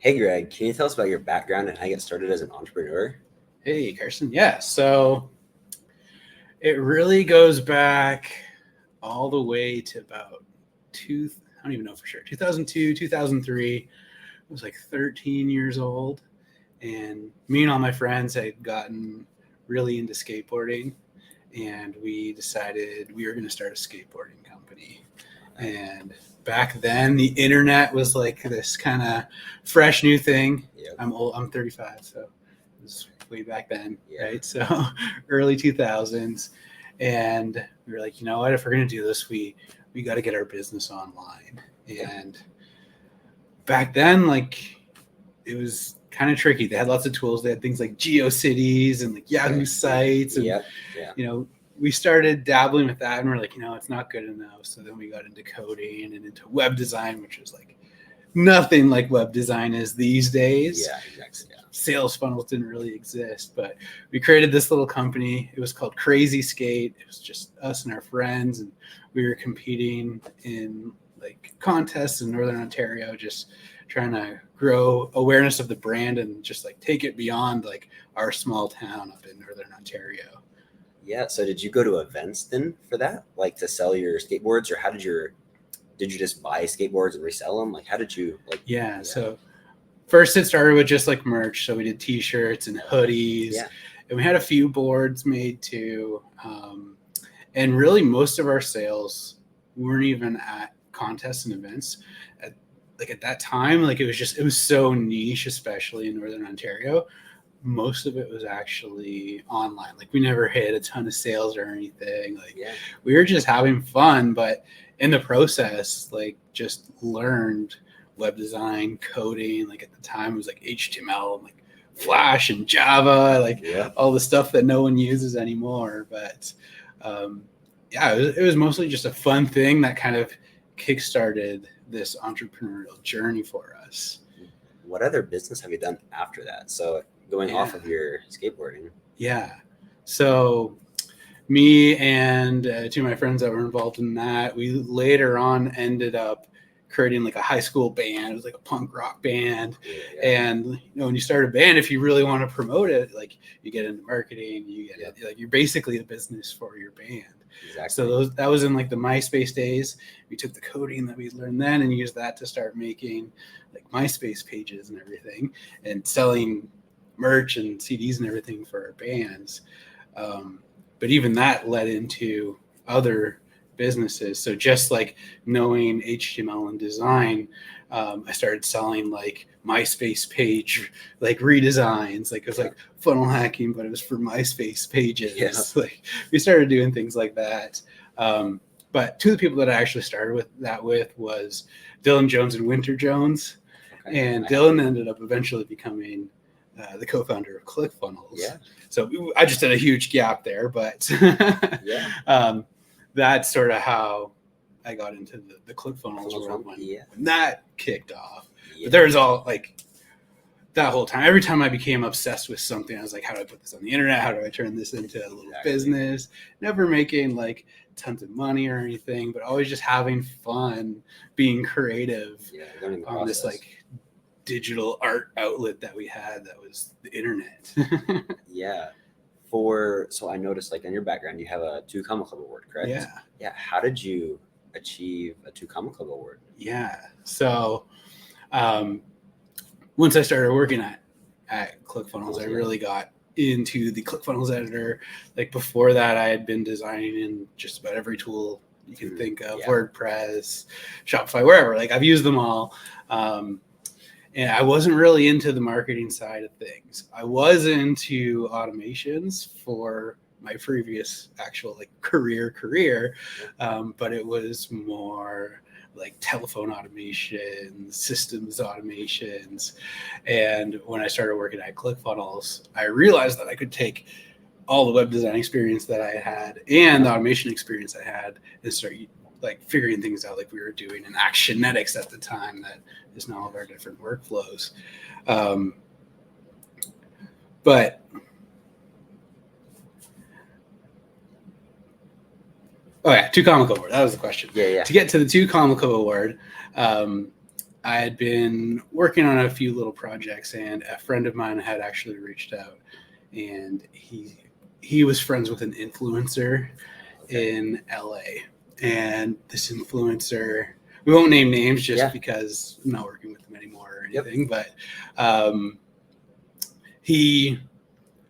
Hey Greg, can you tell us about your background and how you got started as an entrepreneur? Hey, Carson. Yeah, so it really goes back all the way to about I don't even know for sure, 2002, 2003. I was like 13 years old, and me and all my friends had gotten really into skateboarding, and we decided we were going to start a skateboarding company. And back then, the internet was like this kind of fresh new thing. Yep. I'm old. I'm 35, so it was way back then, Yeah. right? So early 2000s, and we were like, you know what? If we're gonna do this, we got to get our business online. And back then, like, it was kind of tricky. They had lots of tools. They had things like GeoCities and like Yahoo sites, and Yep. Yeah. We started dabbling with that, and we're like, it's not good enough. So then we got into coding and into web design, which is like nothing like web design is these days. Yeah, exactly. Yeah. Sales funnels didn't really exist, but we created this little company. It was called Crazy Skate. It was just us and our friends, and we were competing in like contests in Northern Ontario, just trying to grow awareness of the brand and just like take it beyond like our small town up in Northern Ontario. Yeah. So did you go to events then for that, like to sell your skateboards, or how did you just buy skateboards and resell them? Like, how did you like? Yeah. So first it started with just like merch. So we did t-shirts and hoodies, Yeah. and we had a few boards made too. And really most of our sales weren't even at contests and events. At that time, like it was so niche, especially in Northern Ontario. Most of it was actually online. Like we never hit a ton of sales or anything. Like we were just having fun, but in the process, like just learned web design, coding. Like at the time, it was like HTML, and like Flash and Java, like all the stuff that no one uses anymore. But it was mostly just a fun thing that kind of kickstarted this entrepreneurial journey for us. What other business have you done after that? So going off of your skateboarding. Yeah. So me and two of my friends that were involved in that, we later on ended up creating like a high school band. It was like a punk rock band. And when you start a band, if you really want to promote it, like you get into marketing, like you're basically a business for your band. Exactly. So that was in like the MySpace days. We took the coding that we learned then and used that to start making like MySpace pages and everything, and selling merch and CDs and everything for our bands. But even that led into other businesses. So just like knowing HTML and design, I started selling like MySpace page like redesigns. Like it was like funnel hacking, but it was for MySpace pages. Like we started doing things like that. But two of the people that I actually started with was Dylan Jones and Winter Jones. And Dylan ended up eventually becoming the co-founder of ClickFunnels. Yeah. So I just had a huge gap there, but that's sort of how I got into the ClickFunnels world when that kicked off. But there was all like that whole time. Every time I became obsessed with something, I was like, how do I put this on the internet? How do I turn this into a little business? Never making like tons of money or anything, but always just having fun, being creative on this like digital art outlet that we had that was the internet. So I noticed like in your background you have a 2 Comma Club award, correct? How did you achieve a 2 Comma Club award? So once I started working at ClickFunnels, I really got into the ClickFunnels editor. Like before that, I had been designing in just about every tool you can think of, WordPress, Shopify, wherever. Like I've used them all. And I wasn't really into the marketing side of things. I was into automations for my previous actual like career, but it was more like telephone automations, systems automations. And when I started working at ClickFunnels, I realized that I could take all the web design experience that I had and the automation experience I had and start like figuring things out like we were doing in Actionetics at the time that is now all of our different workflows. But 2 Comma Club award. That was the question. To get to the 2 Comma Club award, I had been working on a few little projects, and a friend of mine had actually reached out, and he was friends with an influencer in LA. And this influencer, we won't name names just because I'm not working with them anymore or anything, but he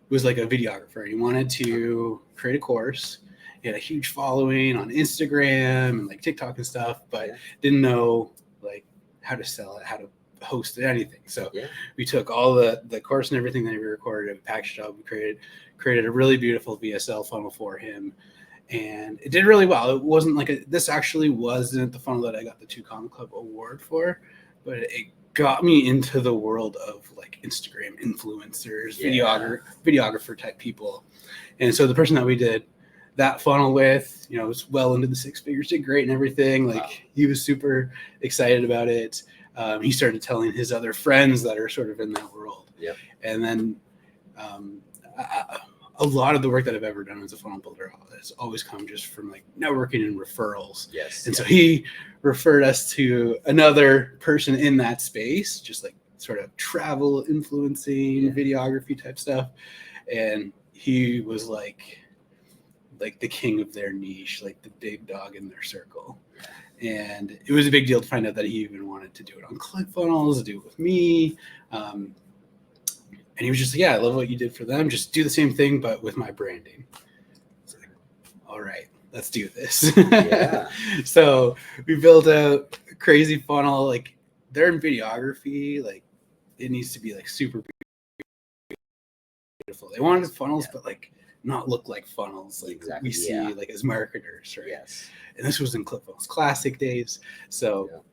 was like a videographer. He wanted to create a course. He had a huge following on Instagram and like TikTok and stuff, but didn't know like how to sell it, how to host it, anything. So we took all the course and everything that we recorded, we packaged it up, we created a really beautiful VSL funnel for him. And it did really well. It wasn't like this actually wasn't the funnel that I got the 2 Comic Club award for, but it got me into the world of like Instagram influencers, videographer type people. And so the person that we did that funnel with, you know, was well into the 6 figures, did great and everything. Like he was super excited about it. He started telling his other friends that are sort of in that world. And then a lot of the work that I've ever done as a funnel builder has always come just from like networking and referrals. And so he referred us to another person in that space, just like sort of travel influencing, videography type stuff. And he was like the king of their niche, like the big dog in their circle. And it was a big deal to find out that he even wanted to do it on ClickFunnels, do it with me. And he was just like, yeah, I love what you did for them. Just do the same thing, but with my branding. It's like, all right, let's do this. So we built a crazy funnel. Like they're in videography. Like it needs to be like super beautiful. They wanted funnels, but like not look like funnels like we see like as marketers, right? And this was in ClickFunnels Classic days. So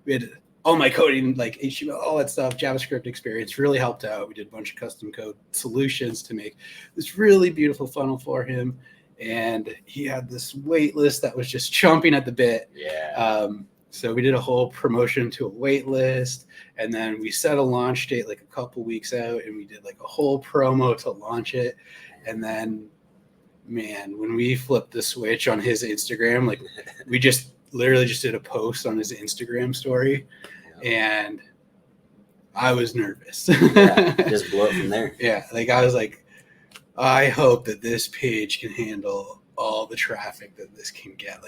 we had all my coding, like HTML, all that stuff, JavaScript experience really helped out. We did a bunch of custom code solutions to make this really beautiful funnel for him. And he had this wait list that was just chomping at the bit. So we did a whole promotion to a wait list. And then we set a launch date like a couple weeks out, and we did like a whole promo to launch it. And then, man, when we flipped the switch on his Instagram, like we just literally just did a post on his Instagram story. And I was nervous. Just blow it from there. Like I was like, I hope that this page can handle all the traffic that this can get.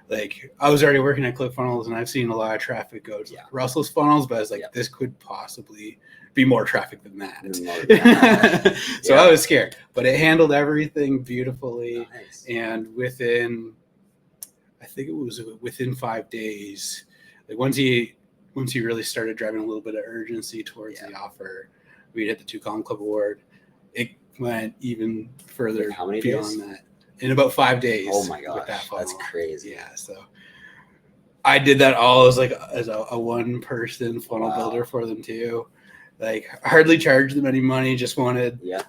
Like I was already working at ClickFunnels, and I've seen a lot of traffic go to Russell's funnels, but I was like, this could possibly be more traffic than that. So I was scared, but it handled everything beautifully. And I think it was within 5 days, like once he really started driving a little bit of urgency towards the offer, we'd hit the 2 Comic Club award. It went even further beyond that. In about 5 days. Oh my gosh, that's crazy. So I did that all as a one-person funnel builder for them too. Like hardly charged them any money, just wanted the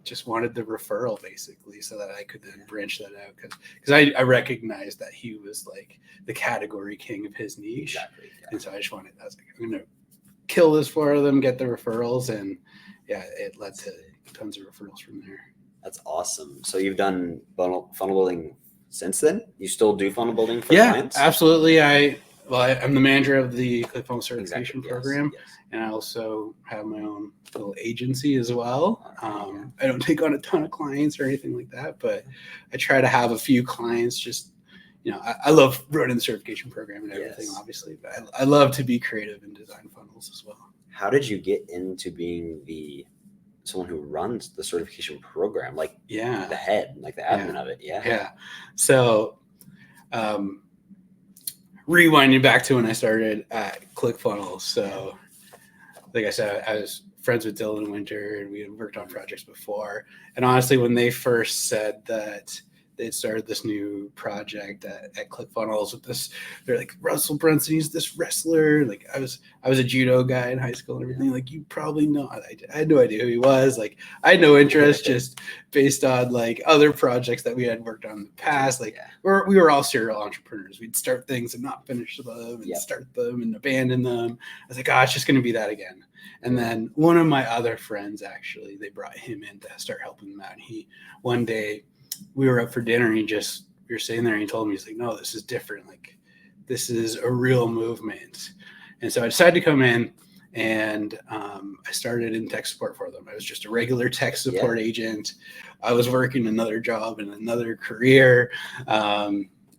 referral basically, so that I could then branch that out, because I recognized that he was like the category king of his niche. And so I was like, I'm gonna kill this for them, get the referrals, and it led to tons of referrals from there. That's awesome. So you've done funnel building since then? You still do funnel building for clients? Absolutely. I'm the manager of the ClickFunnels certification program, and I also have my own little agency as well. I don't take on a ton of clients or anything like that, but I try to have a few clients. Just, you know, I love running the certification program and everything, obviously, but I love to be creative and design funnels as well. How did you get into being someone who runs the certification program, like the head, like the admin of it? So rewinding back to when I started at ClickFunnels. So like I said, I was friends with Dylan Winter, and we had worked on projects before. And honestly, when they first said that they'd started this new project at ClickFunnels with this, they're like, Russell Brunson's this wrestler. Like I was a judo guy in high school and everything. Like you probably know. I had no idea who he was. Like I had no interest, just based on like other projects that we had worked on in the past. Like we were all serial entrepreneurs. We'd start things and not finish them, and start them and abandon them. I was like, it's just going to be that again. And then one of my other friends, actually, they brought him in to start helping them out. And one day we were up for dinner, and we were sitting there, and he told me, he's like, no, this is different. Like this is a real movement. And so I decided to come in, and I started in tech support for them. I was just a regular tech support agent. I was working another job and another career.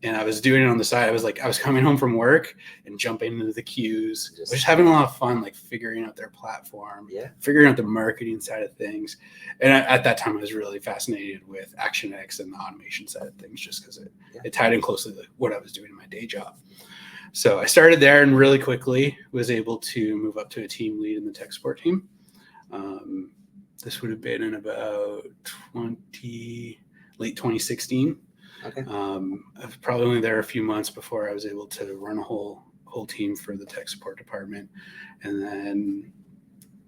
And I was doing it on the side. I was coming home from work and jumping into the queues. I was just having a lot of fun, like figuring out their platform, figuring out the marketing side of things. And at that time, I was really fascinated with ActionX and the automation side of things, just because it tied in closely to what I was doing in my day job. So I started there and really quickly was able to move up to a team lead in the tech support team. This would have been in about late 2016. Okay. I was probably only there a few months before I was able to run a whole team for the tech support department. And then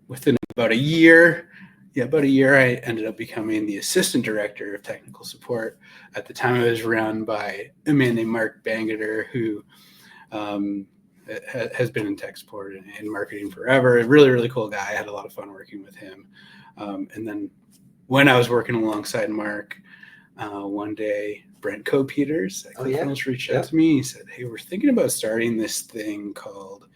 within about a year, I ended up becoming the assistant director of technical support. At the time, it was run by a man named Mark Bangeter, who has been in tech support and marketing forever. A really, really cool guy. I had a lot of fun working with him. And then when I was working alongside Mark, one day, Brent Co-Peters at ClickFunnels reached out to me. He said, "Hey, we're thinking about starting this thing called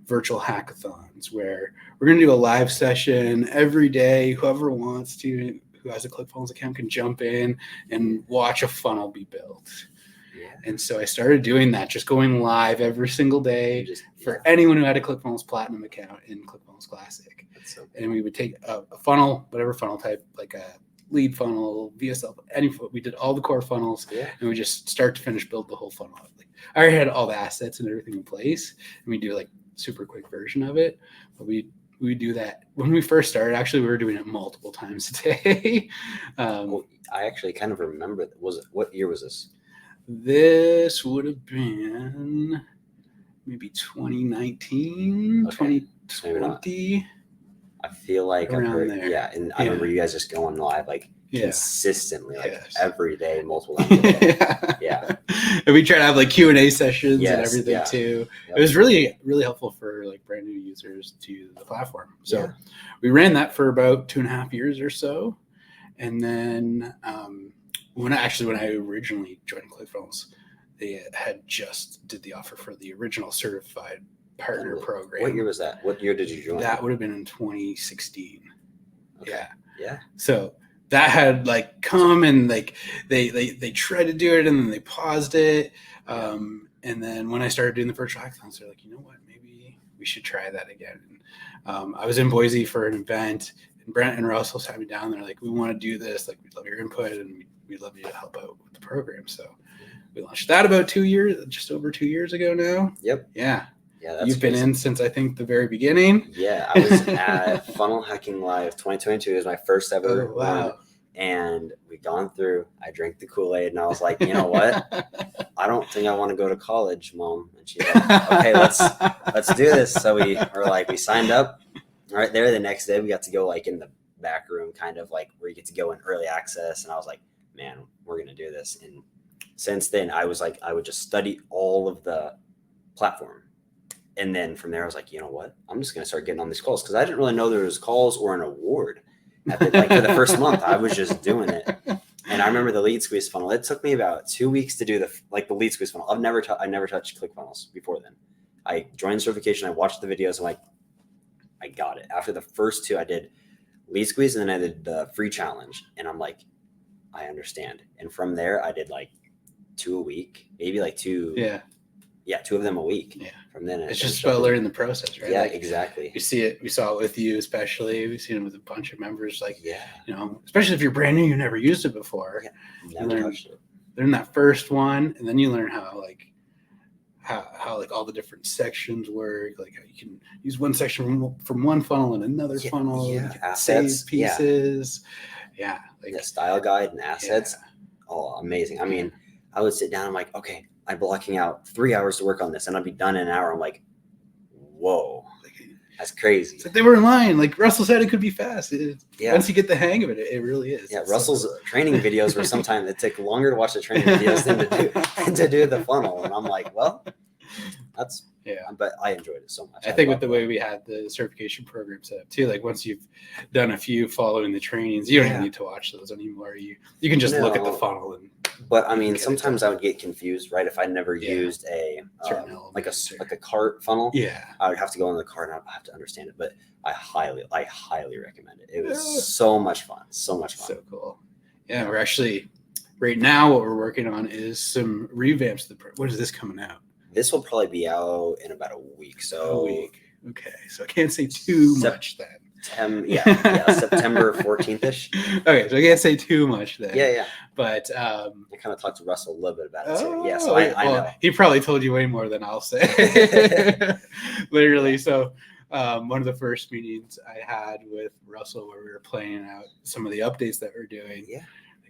virtual hackathons, where we're going to do a live session every day. Whoever wants to, who has a ClickFunnels account, can jump in and watch a funnel be built." And so I started doing that, just going live every single day for anyone who had a ClickFunnels Platinum account in ClickFunnels Classic. And we would take a funnel, whatever funnel type, like a lead funnel, VSL, we did all the core funnels, and we just start to finish build the whole funnel. Like, I already had all the assets and everything in place, and we do like super quick version of it. But we do that when we first started. Actually, we were doing it multiple times a day. I actually kind of remember. What year was this? This would have been maybe 2019, 2020. I feel like I've heard, there. And I remember you guys just going live like consistently, like every day, multiple times a day. And we try to have like Q&A sessions and everything too. It was really, really helpful for like brand new users to the platform. So we ran that for about 2.5 years or so. And then when I originally joined ClickFunnels, they had just did the offer for the original certified partner program. What year was that? What year did you join? That would have been in 2016. Okay. Yeah. So that had like come and like they tried to do it and then they paused it. And then when I started doing the virtual hackathons, they're like, you know what, maybe we should try that again. And, I was in Boise for an event, and Brent and Russell sat me down. They're like, we want to do this. Like, we'd love your input, and we'd love you to help out with the program. So we launched that about just over 2 years ago now. Yep. Yeah. Yeah, that's You've been in since I think the very beginning. Yeah, I was at Funnel Hacking Live 2022. It was my first ever one. And we'd gone through. I drank the Kool-Aid, and I was like, you know what? I don't think I want to go to college, Mom. And she's like, okay, let's do this. So we signed up. Right there, the next day we got to go like in the back room, kind of like where you get to go in early access. And I was like, man, we're gonna do this. And since then, I would just study all of the platform. And then from there, I was like, you know what? I'm just going to start getting on these calls, because I didn't really know there was calls or an award. For the first month, I was just doing it. And I remember the lead squeeze funnel. It took me about 2 weeks to do the lead squeeze funnel. I never touched ClickFunnels before then. I joined certification. I watched the videos. I'm like, I got it. After the first two, I did lead squeeze, and then I did the free challenge. And I'm like, I understand. And from there, I did like 2 a week, maybe like 2. Yeah, 2 of them a week. Yeah. From then, it's just about learning the process, right? Yeah, like, exactly. We saw it with you, especially. We've seen it with a bunch of members. Like, especially if you're brand new, you never used it before. Yeah, never touched it. Learn that first one, and then you learn how like all the different sections work. Like how you can use one section from one funnel and another funnel. Yeah, assets, save pieces. Yeah, like the style guide and assets. Yeah. Oh, amazing! I mean, I would sit down. I'm like, okay, I'm blocking out 3 hours to work on this, and I'd be done in an hour. I'm like, whoa, that's crazy. So they were in line. Like Russell said, it could be fast. Once you get the hang of it, it really is. Yeah, Russell's training videos were sometimes it took longer to watch the training videos than to do the funnel. And I'm like, well, that's but I enjoyed it so much. I think with the way we had the certification program set up too, like once you've done a few following the trainings, you don't even need to watch those anymore. You can just look at the funnel and But I mean, sometimes I would get confused, right? If I never used a like a cart funnel, I would have to go in the cart and I'd have to understand it. But I highly recommend it. It was so much fun, so much fun. So cool. Yeah, we're actually right now. What we're working on is some revamps. When is this coming out? This will probably be out in about a week. So a week. Okay, so I can't say too much then. September 14th-ish. Okay, so I can't say too much then. Yeah. But I kind of talked to Russell a little bit about it too. Yeah, so I know. He probably told you way more than I'll say. Literally. So one of the first meetings I had with Russell where we were planning out some of the updates that we're doing. Yeah.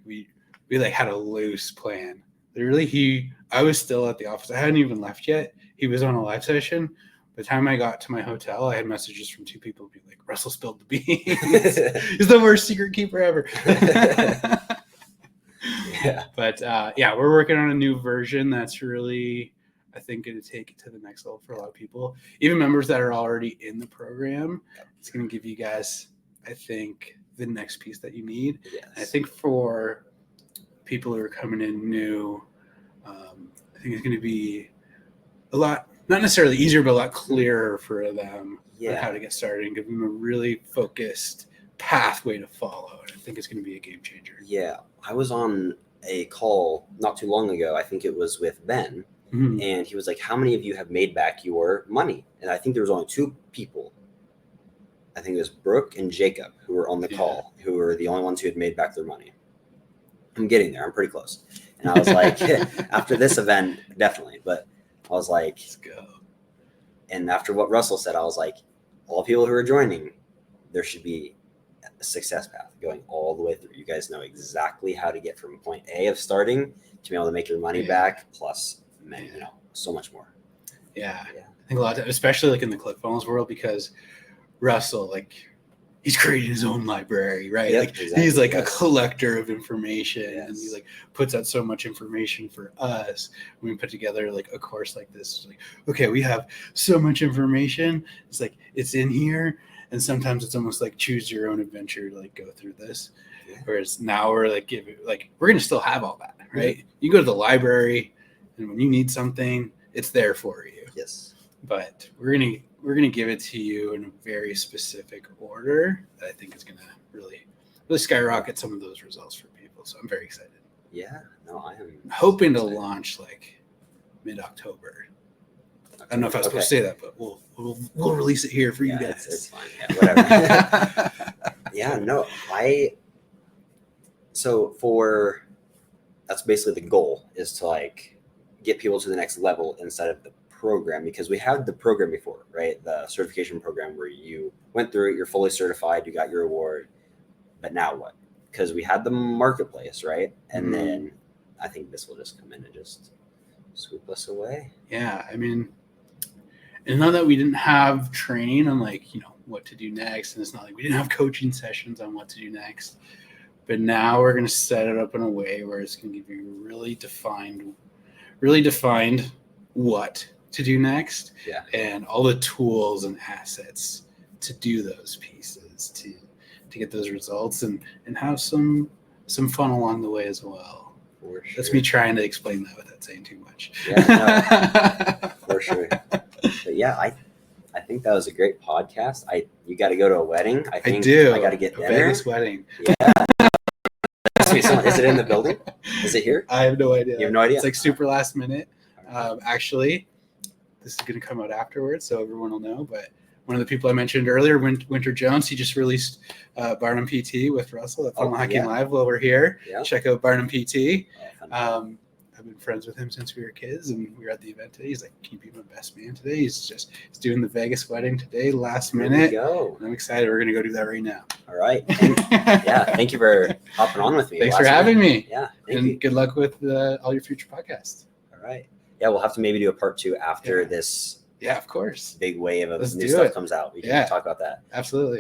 We had a loose plan. Literally, I was still at the office. I hadn't even left yet. He was on a live session. By the time I got to my hotel, I had messages from 2 people being like, Russell spilled the beans. He's the worst secret keeper ever. Yeah. But we're working on a new version that's really, I think, going to take it to the next level for a lot of people. Even members that are already in the program, it's going to give you guys, I think, the next piece that you need. Yes. I think for people who are coming in new, I think it's going to be a lot, not necessarily easier, but a lot clearer for them on how to get started and give them a really focused pathway to follow. And I think it's going to be a game changer. Yeah. I was on a call not too long ago. I think it was with Ben. Mm-hmm. And he was like, how many of you have made back your money? And I think there was only 2 people. I think it was Brooke and Jacob who were on the call, who were the only ones who had made back their money. I'm getting there. I'm pretty close. And I was like, after this event, definitely. But I was like, let's go. And after what Russell said, I was like, all people who are joining, there should be a success path going all the way through. You guys know exactly how to get from point A of starting to be able to make your money back, plus, so much more. Yeah. I think a lot of, especially like in the ClickFunnels world, because Russell, he's creating his own library, right? Yep, exactly. He's a collector of information, and he puts out so much information for us. When we put together a course like this, okay, we have so much information. It's it's in here, and sometimes it's almost like choose your own adventure to go through this. Yeah. Whereas now we're we're gonna still have all that, right? Mm-hmm. You go to the library, and when you need something, it's there for you. Yes. But we're gonna give it to you in a very specific order that I think is gonna really skyrocket some of those results for people. So I'm very excited. Yeah, no, I am hoping to launch mid-October. I don't know if I was supposed to say that, but we'll release it here for you guys. It's fine. Yeah, whatever. Yeah, no, that's basically the goal, is to get people to the next level inside of the program, because we had the program before, right? The certification program where you went through it, you're fully certified, you got your award, but now what? Because we had the marketplace, right? And then I think this will just come in and just swoop us away. Yeah, I mean, and not that we didn't have training on what to do next, and it's not we didn't have coaching sessions on what to do next, but now we're going to set it up in a way where it's going to give you really defined what to do next, and all the tools and assets to do those pieces to get those results, and have some fun along the way as well. For sure. That's me trying to explain that without saying too much. Yeah, no, for sure. But yeah, I think that was a great podcast. You got to go to a wedding. I do. I got to get dinner. Vegas wedding. Yeah. Is it in the building? Is it here? I have no idea. You have no idea? It's super last minute. Actually, this is going to come out afterwards, so everyone will know. But one of the people I mentioned earlier, Winter Jones, he just released Barnum PT with Russell at Funnel Hacking Live while we're here. Yeah. Check out Barnum PT. I've been friends with him since we were kids, and we were at the event today. He's like, can you be my best man today? He's doing the Vegas wedding today, last minute. Go. I'm excited. We're going to go do that right now. All right. Thank you for hopping on with me. Thanks for having me. Yeah. And good luck with all your future podcasts. All right. Yeah, we'll have to maybe do a part 2 after this. Yeah, of course. Big wave of new stuff comes out. We can talk about that. Absolutely.